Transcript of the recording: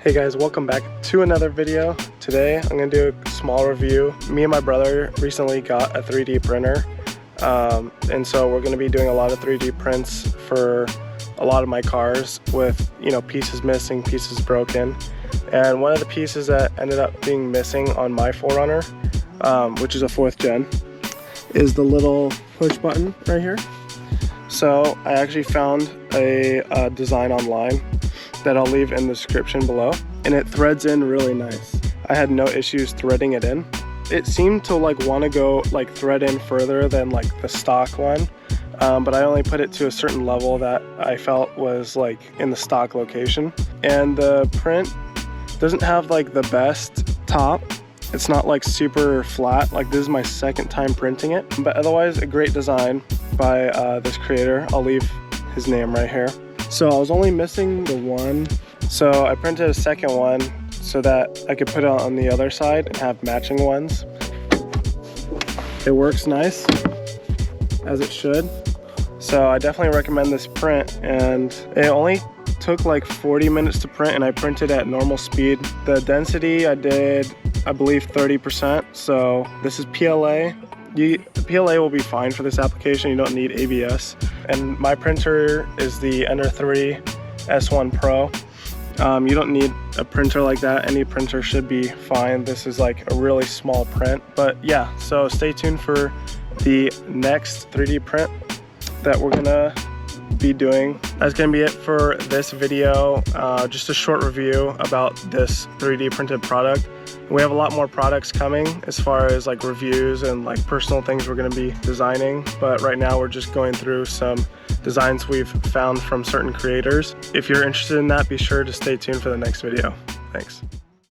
Hey guys, welcome back to another video. Today I'm going to do a small review. Me and my brother recently got a 3D printer, and so we're going to be doing a lot of 3D prints for a lot of my cars with, you know, pieces missing, pieces broken. And one of the pieces that ended up being missing on my 4Runner, which is a 4th gen, is the little push button right here. So I actually found a design online that I'll leave in the description below, and it threads in really nice. I had no issues threading it in. It seemed to want to go thread in further than the stock one, but I only put it to a certain level that I felt was in the stock location. And the print doesn't have the best top. It's not super flat. This is my second time printing it, but otherwise a great design by this creator. I'll leave his name right here. So I was only missing the one, so I printed a second one so that I could put it on the other side and have matching ones. It works nice, as it should. So I definitely recommend this print, and it only took 40 minutes to print, and I printed at normal speed. The density I did, I believe 30%, so this is PLA. PLA will be fine for this application. You don't need ABS. And my printer is the Ender 3 S1 Pro. You don't need a printer like that. Any printer should be fine. This is a really small print. But yeah, so stay tuned for the next 3D print that we're gonna be doing. That's gonna be it for this video. Just a short review about this 3D printed product. We have a lot more products coming as far as reviews and personal things we're going to be designing, but right now we're just going through some designs we've found from certain creators. If you're interested in that, be sure to stay tuned for the next video. Thanks.